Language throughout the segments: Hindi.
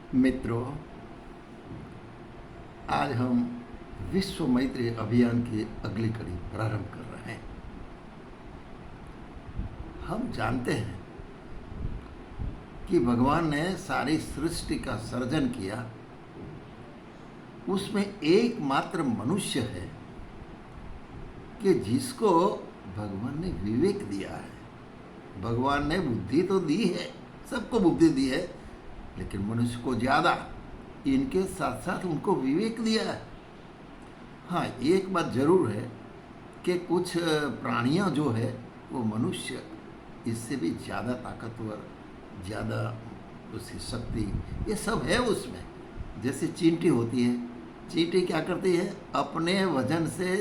मित्रों, आज हम विश्व मैत्री अभियान की अगली कड़ी प्रारंभ कर रहे हैं। हम जानते हैं कि भगवान ने सारी सृष्टि का सर्जन किया, उसमें एकमात्र मनुष्य है कि जिसको भगवान ने विवेक दिया है। भगवान ने बुद्धि तो दी है, सबको बुद्धि दी है, लेकिन मनुष्य को ज़्यादा, इनके साथ साथ उनको विवेक दिया है। हाँ, एक बात जरूर है कि कुछ प्राणियां जो है वो मनुष्य इससे भी ज़्यादा ताकतवर, ज़्यादा उसकी शक्ति, ये सब है उसमें। जैसे चींटी होती है, चींटी क्या करती है, अपने वजन से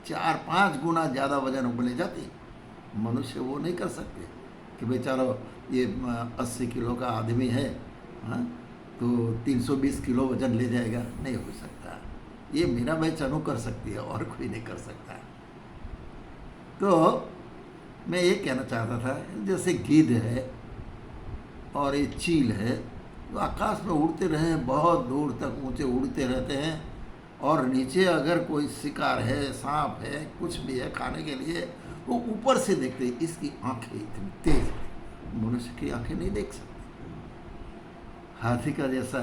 4-5 गुना ज़्यादा वजन ले जाती है। मनुष्य वो नहीं कर सकते कि बेचारा ये 80 किलो का आदमी है, हाँ, तो 320 किलो वजन ले जाएगा, नहीं हो सकता। ये मीरा बाई चानू कर सकती है और कोई नहीं कर सकता। तो मैं ये कहना चाहता था, जैसे गिद्ध है और ये चील है, तो आकाश में उड़ते रहे, बहुत दूर तक ऊंचे उड़ते रहते हैं, और नीचे अगर कोई शिकार है, सांप है, कुछ भी है खाने के लिए, वो ऊपर से देखते हैं। इसकी आंखें इतनी तेज है, मनुष्य की आंखें नहीं देख सकती। हाथी का जैसा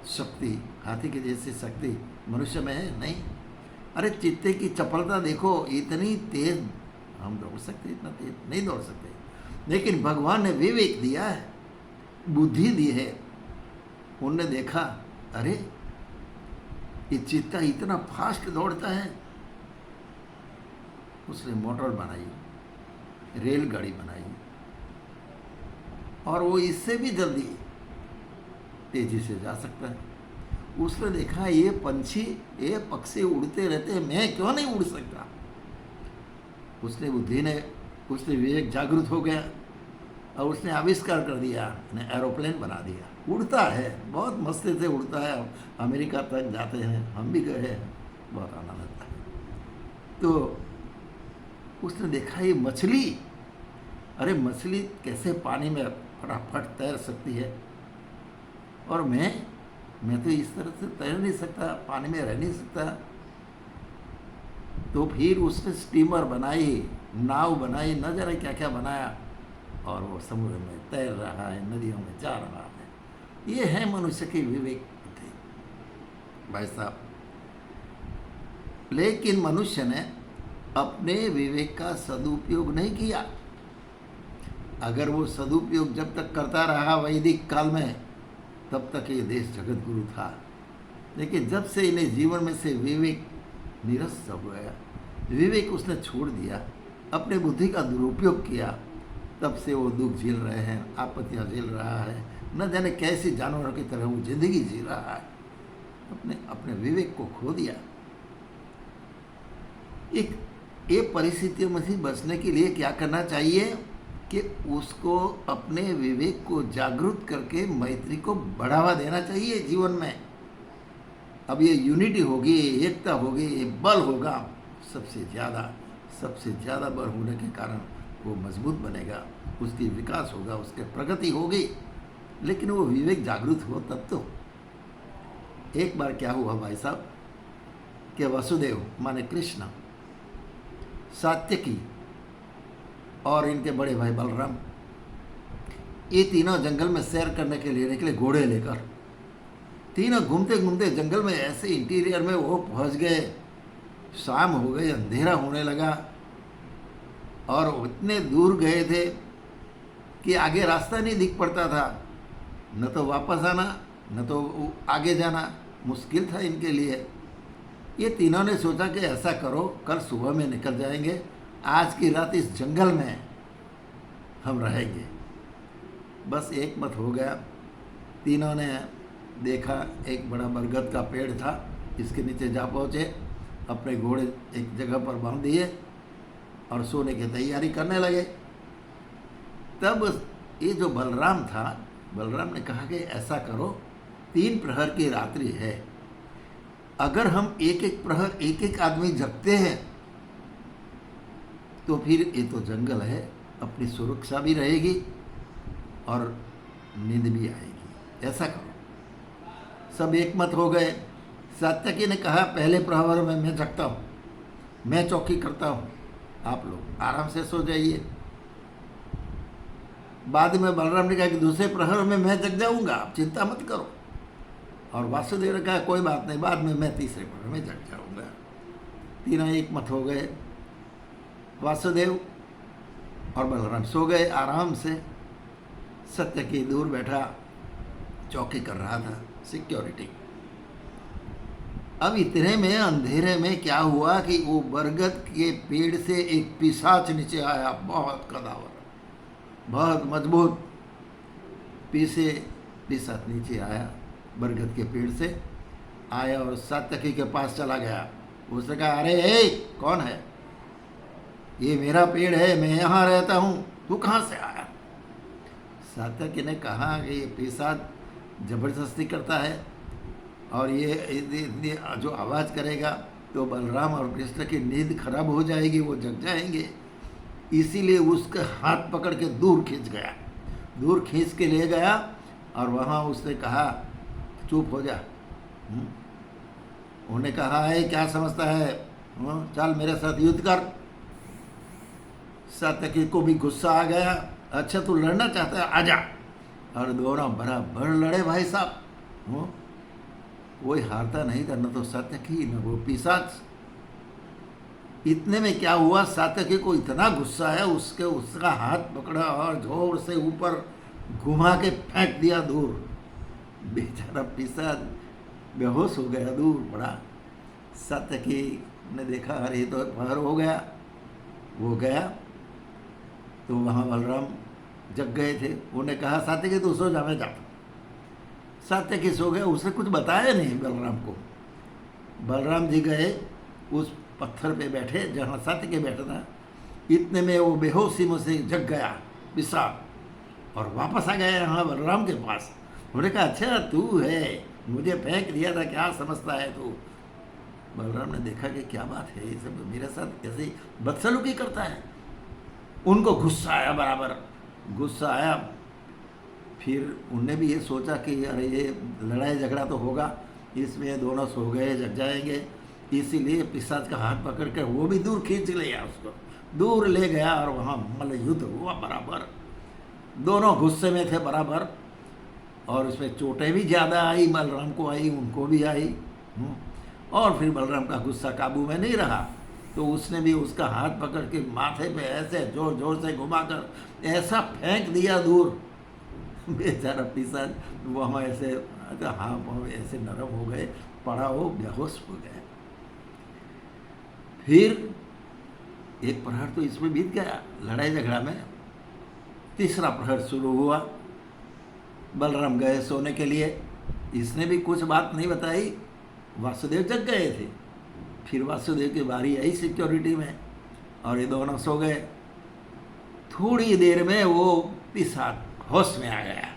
शक्ति, हाथी की जैसी शक्ति मनुष्य में है नहीं। अरे चित्ते की चपलता देखो, इतनी तेज हम दौड़ सकते, इतना तेज नहीं दौड़ सकते। लेकिन भगवान ने विवेक दिया है, बुद्धि दी है। उनने देखा, अरे ये चित्ता इतना फास्ट दौड़ता है, उसने मोटर बनाई, रेलगाड़ी बनाई, और वो इससे भी जल्दी तेजी से जा सकता है। उसने देखा ये पंछी, ये पक्षी उड़ते रहते हैं, मैं क्यों नहीं उड़ सकता। उसने बुद्धि ने, उसने विवेक जागृत हो गया और उसने आविष्कार कर दिया, ने एरोप्लेन बना दिया। उड़ता है, बहुत मस्ती से उड़ता है, अमेरिका तक जाते हैं, हम भी गए हैं, बहुत आनंद आता है। तो उसने देखा ये मछली, अरे मछली कैसे पानी में फटाफट तैर सकती है, और मैं तो इस तरह से तैर नहीं सकता, पानी में रह नहीं सकता। तो फिर उसने स्टीमर बनाई, नाव बनाई, न जाने क्या क्या बनाया, और वो समुद्र में तैर रहा है, नदियों में जा रहा है। ये है मनुष्य की विवेक बुद्धि भाई साहब। लेकिन मनुष्य ने अपने विवेक का सदुपयोग नहीं किया। अगर वो सदुपयोग जब तक करता रहा वैदिक काल में, तब तक ये देश जगत गुरु था। लेकिन जब से इन्हें जीवन में से विवेक निरस्त हो गया, विवेक उसने छोड़ दिया, अपने बुद्धि का दुरुपयोग किया, तब से वो दुख झेल रहे हैं, आपत्तियाँ झेल रहा है, न जाने कैसे जानवरों की तरह वो जिंदगी जी रहा है। अपने विवेक को खो दिया। एक ये परिस्थितियों में से बचने के लिए क्या करना चाहिए कि उसको अपने विवेक को जागृत करके मैत्री को बढ़ावा देना चाहिए जीवन में। अब ये यूनिटी होगी, एकता होगी, ये बल होगा, सबसे ज़्यादा बल होने के कारण वो मजबूत बनेगा, उसकी विकास होगा, उसके प्रगति होगी। लेकिन वो विवेक जागृत हो तब तो। एक बार क्या हुआ भाई साहब कि वसुदेव माने कृष्ण, सात्यकी और इनके बड़े भाई बलराम, ये तीनों जंगल में सैर करने के लिए निकले घोड़े लेकर। तीनों घूमते घूमते जंगल में ऐसे इंटीरियर में वो पहुंच गए। शाम हो गई, अंधेरा होने लगा, और इतने दूर गए थे कि आगे रास्ता नहीं दिख पड़ता था। न तो वापस आना, न तो आगे जाना, मुश्किल था इनके लिए। ये तीनों ने सोचा कि ऐसा करो, कल सुबह में निकल जाएंगे, आज की रात इस जंगल में हम रहेंगे। बस एक मत हो गया। तीनों ने देखा एक बड़ा बरगद का पेड़ था, इसके नीचे जा पहुँचे, अपने घोड़े एक जगह पर बांध दिए और सोने की तैयारी करने लगे। तब ये जो बलराम था, बलराम ने कहा कि ऐसा करो, 3 प्रहर की रात्रि है, अगर हम एक एक प्रहर एक एक आदमी जगते हैं तो फिर ये तो जंगल है, अपनी सुरक्षा भी रहेगी और नींद भी आएगी। ऐसा करो। सब एक मत हो गए। सात्यकी ने कहा पहले प्रहर में मैं जगता हूँ, मैं चौकी करता हूँ, आप लोग आराम से सो जाइए। बाद में बलराम ने कहा कि दूसरे प्रहर में मैं जग जाऊंगा, आप चिंता मत करो। और वासुदेव ने कहा कोई बात नहीं, बाद में मैं तीसरे प्रहर में जग जाऊंगा। तीनों एक मत हो गए। वासुदेव और बलराम सो गए आराम से। सत्यकी दूर बैठा चौकी कर रहा था, सिक्योरिटी। अब इतने में अंधेरे में क्या हुआ कि वो बरगद के पेड़ से एक पिशाच नीचे आया, बहुत कदावर, बहुत मजबूत पिशाच नीचे आया, बरगद के पेड़ से आया और सात्यकी के पास चला गया। उसने कहा अरे ए, कौन है? ये मेरा पेड़ है, मैं यहाँ रहता हूँ, तू कहाँ से आया? सात्यकी ने कहा कि ये पिशाच जबरदस्ती करता है और ये जो आवाज़ करेगा तो बलराम और कृष्ण की नींद खराब हो जाएगी, वो जग जाएंगे, इसीलिए उसके हाथ पकड़ के दूर खींच गया। दूर खींच के ले गया और वहाँ उसने कहा चुप हो जा। उन्होंने कहा है क्या समझता है, चल मेरे साथ युद्ध कर। सात्यकी को भी गुस्सा आ गया, अच्छा तू लड़ना चाहता है, आजा। और दोनों बराबर लड़े भाई साहब। कोई हारता नहीं था, न तो सात्यकी न वो पिशाच। इतने में क्या हुआ, सात्यकी को इतना गुस्सा आया, उसका हाथ पकड़ा और जोर से ऊपर घुमा के फेंक दिया दूर। बेचारा पिशाच बेहोश हो गया, दूर पड़ा। सात्यकी ने देखा अरे तो प्रहर हो गया। वो गया तो वहाँ बलराम जग गए थे। उन्हें कहा सात्यकी तू सो जा, मैं जाता। सात्यकी सो गया, उसने कुछ बताया नहीं बलराम को। बलराम जी गए उस पत्थर पे बैठे जहाँ सात्यकी बैठा था। इतने में वो बेहोशी में से जग गया पिशाच और वापस आ गया यहाँ बलराम के पास। उन्होंने कहा अच्छा तू है, मुझे फेंक दिया था, क्या समझता है तू? बलराम ने देखा कि क्या बात है, ये सब मेरे साथ कैसे बदसलूकी करता है। उनको गुस्सा आया, बराबर गुस्सा आया। फिर उनने भी ये सोचा कि अरे ये लड़ाई झगड़ा तो होगा, इसमें दोनों सो गए, जग जाएंगे, इसीलिए पिशाच का हाथ पकड़ कर वो भी दूर खींच लिया, उसको दूर ले गया और वहाँ मल्ल युद्ध हुआ बराबर। दोनों गुस्से में थे बराबर और उसमें चोटें भी ज़्यादा आई, बलराम को आई, उनको भी आई। और फिर बलराम का गुस्सा काबू में नहीं रहा तो उसने भी उसका हाथ पकड़ के माथे पे ऐसे जोर जोर से घुमाकर ऐसा फेंक दिया दूर। बेचारा पिशाच वहाँ ऐसे हाँ ऐसे नरम हो गए, पड़ा हो, बेहोश हो गए। फिर एक प्रहर तो इसमें बीत गया लड़ाई झगड़ा में। तीसरा प्रहर शुरू हुआ। बलराम गए सोने के लिए, इसने भी कुछ बात नहीं बताई। वासुदेव जग गए थे। फिर वासुदेव की बारी आई सिक्योरिटी में और ये दोनों सो गए। थोड़ी देर में वो पिशाच होश में आ गया।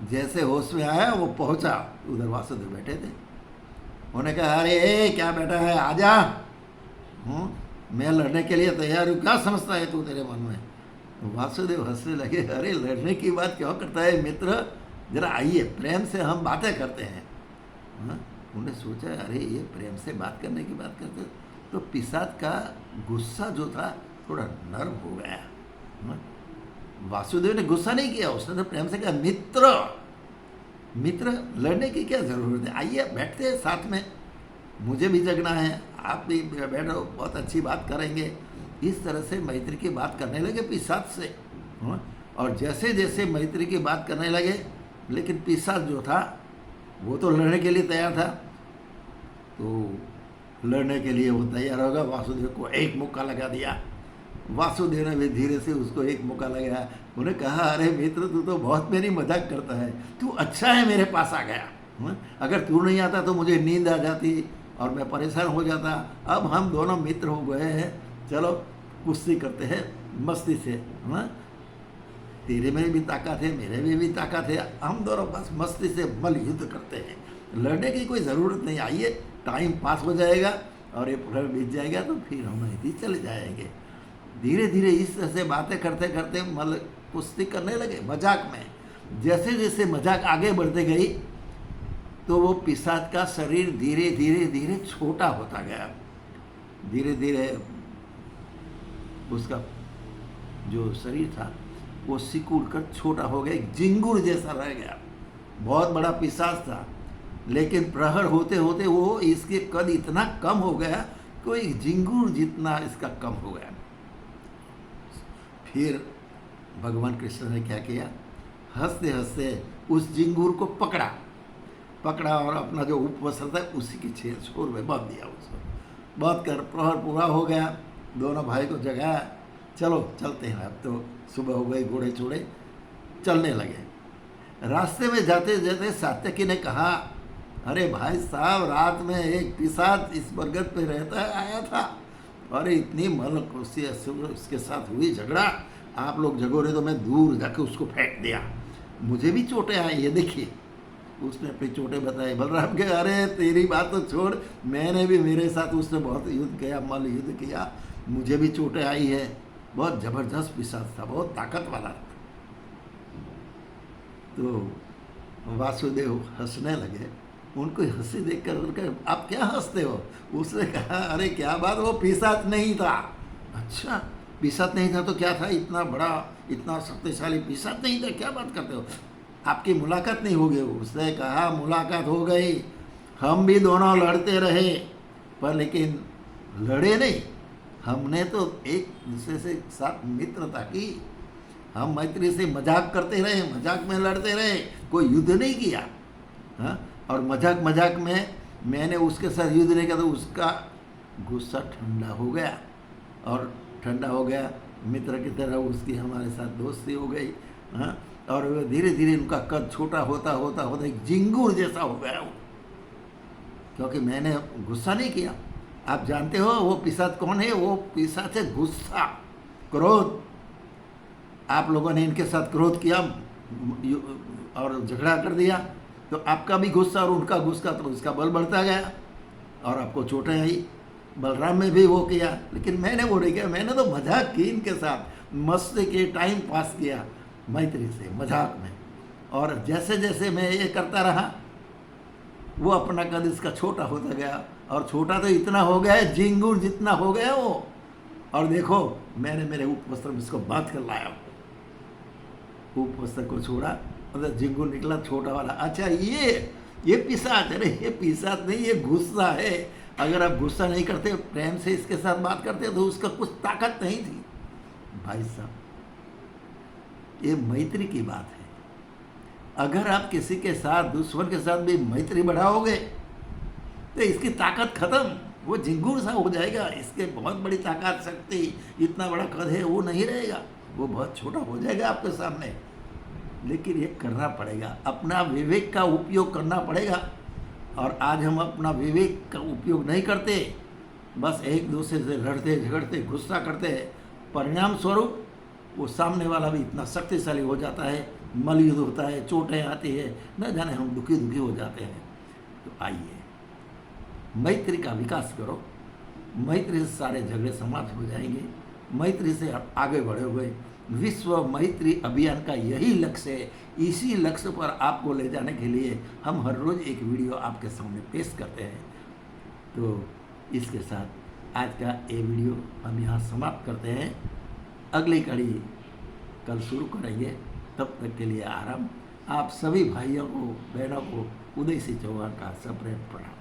जैसे होश में आया वो पहुंचा, उधर वासुदेव बैठे थे। उन्होंने कहा अरे क्या बैठा है, आजा, मैं लड़ने के लिए तैयार हूँ, क्या समझता है तू तेरे मन में? वासुदेव हंसने लगे, अरे लड़ने की बात क्यों करता है मित्र, जरा आइए प्रेम से हम बातें करते हैं। उन्होंने सोचा अरे ये प्रेम से बात करने की बात करते, तो पिशाच का गुस्सा जो था थोड़ा नर्म हो गया। वासुदेव ने गुस्सा नहीं किया, उसने तो प्रेम से कहा मित्र मित्र लड़ने की क्या जरूरत है, आइए बैठते हैं साथ में, मुझे भी जगना है, आप भी बैठो, बहुत अच्छी बात करेंगे। इस तरह से मैत्री की बात करने लगे पिशाच से। और जैसे जैसे मैत्री की बात करने लगे, लेकिन पिशाच जो था वो तो लड़ने के लिए तैयार था, तो लड़ने के लिए वो तैयार होगा। वासुदेव को एक मुक्का लगा दिया। वासुदेव ने भी धीरे से उसको एक मुक्का लगाया। उन्हें कहा अरे मित्र तू तो बहुत मेरी मजाक करता है, तू अच्छा है मेरे पास आ गया, अगर तू नहीं आता तो मुझे नींद आ जाती और मैं परेशान हो जाता। अब हम दोनों मित्र हो गए हैं, चलो कुश्ती करते हैं मस्ती से। तेरे में भी ताकत है, मेरे में भी ताकत है, हम दोनों बस मस्ती से मल्ल युद्ध करते हैं, लड़ने की कोई ज़रूरत नहीं, आइए टाइम पास हो जाएगा और ये प्रहर बीत जाएगा तो फिर हम ऐसे चले जाएंगे। धीरे धीरे इस तरह से बातें करते करते मल्ल कुश्ती करने लगे मजाक में। जैसे जैसे मजाक आगे बढ़ते गई तो वो पिशाच का शरीर धीरे धीरे धीरे छोटा होता गया। धीरे धीरे उसका जो शरीर था वो सिकुड़ कर छोटा हो गया, एक झिंगुर जैसा रह गया। बहुत बड़ा पिशाच था, लेकिन प्रहर होते होते वो इसके कद इतना कम हो गया कि वो एक झिंगुर जितना इसका कम हो गया। फिर भगवान कृष्ण ने क्या किया, हंसते हंसते उस झिंगुर को पकड़ा और अपना जो उपवस्त्र था उसी के छोर में बांध दिया। उसको बांध कर प्रहर पूरा हो गया, दोनों भाई को जगाया, चलो चलते हैं। अब तो सुबह हो गई, घोड़े चोड़े चलने लगे। रास्ते में जाते जाते सात्यकी ने कहा, अरे भाई साहब, रात में एक पिशाच इस बरगद पे रहता आया था, अरे इतनी उसके साथ हुई झगड़ा, आप लोग जगो रहे तो मैं दूर जाके उसको फेंक दिया, मुझे भी चोटें आई, ये देखिए। उसने अपनी चोटें बताई। बलराम के, अरे तेरी बात तो छोड़, मैंने भी, मेरे साथ उसने बहुत युद्ध किया, मल युद्ध किया, मुझे भी चोटें आई है। बहुत जबरदस्त पिशाच था, बहुत ताकत वाला था। तो वासुदेव हंसने लगे। उनको हंसी देखकर उनका, आप क्या हंसते हो? उसने कहा, अरे क्या बात, वो पिशाच नहीं था। अच्छा, पिशाच नहीं था तो क्या था? इतना बड़ा, इतना शक्तिशाली पिशाच नहीं था, क्या बात करते हो? आपकी मुलाकात नहीं हो गई? उसने कहा, मुलाकात हो गई, हम भी दोनों लड़ते रहे, पर लेकिन लड़े नहीं, हमने तो एक दूसरे से साथ मित्रता की, हम मैत्री से मजाक करते रहे, मजाक में लड़ते रहे, कोई युद्ध नहीं किया। हाँ, और मजाक में मैंने उसके साथ युद्ध नहीं किया तो उसका गुस्सा ठंडा हो गया, और ठंडा हो गया, मित्र की तरह उसकी हमारे साथ दोस्ती हो गई। हाँ, और धीरे धीरे उनका कद छोटा होता होता होता एक झिंगुर जैसा हो गया वो, क्योंकि मैंने गुस्सा नहीं किया। आप जानते हो वो पिशाच कौन है? वो पिशाच है गुस्सा, क्रोध। आप लोगों ने इनके साथ क्रोध किया और झगड़ा कर दिया, तो आपका भी गुस्सा और उनका गुस्सा, तो उसका बल बढ़ता गया और आपको चोटें आई। बलराम में भी वो किया, लेकिन मैंने वो नहीं किया, मैंने तो मजाक की इनके साथ, मस्ती के टाइम पास किया मैत्री से, मजाक में। और जैसे जैसे मैं ये करता रहा, वो अपना कद इसका छोटा होता गया, और छोटा तो इतना हो गया है, झिंगुर जितना हो गया वो। और देखो, मैंने मेरे उपवस्त्र में इसको बांध कर लाया, उपवस्त्र को छोड़ा, मतलब झिंगुर निकला छोटा वाला। अच्छा, ये पिशाच, अरे ये पिशाच नहीं, ये गुस्सा है। अगर आप गुस्सा नहीं करते, प्रेम से इसके साथ बात करते, तो उसका कुछ ताकत नहीं थी। भाई साहब, ये मैत्री की बात है। अगर आप किसी के साथ, दुश्मन के साथ भी मैत्री बढ़ाओगे तो इसकी ताकत खत्म, वो झिंगुर सा हो जाएगा। इसके बहुत बड़ी ताकत, शक्ति, इतना बड़ा कद है, वो नहीं रहेगा, वो बहुत छोटा हो जाएगा आपके सामने। लेकिन ये करना पड़ेगा, अपना विवेक का उपयोग करना पड़ेगा। और आज हम अपना विवेक का उपयोग नहीं करते, बस एक दूसरे से लड़ते झगड़ते गुस्सा करते हैं। परिणाम स्वरूप वो सामने वाला भी इतना शक्तिशाली हो जाता है, मलयुद्ध होता है, चोटें आती है, न जाने हम दुखी हो जाते हैं। तो आइए, मैत्री का विकास करो, मैत्री से सारे झगड़े समाप्त हो जाएंगे, मैत्री से आप आगे बढ़े हुए। विश्व मैत्री अभियान का यही लक्ष्य है। इसी लक्ष्य पर आपको ले जाने के लिए हम हर रोज़ एक वीडियो आपके सामने पेश करते हैं। तो इसके साथ आज का ये वीडियो हम यहाँ समाप्त करते हैं। अगली कड़ी कल शुरू करेंगे, तब तक के लिए आराम। आप सभी भाइयों को, बहनों को उदय सिंह चौहान का सप्रेम प्रणाम।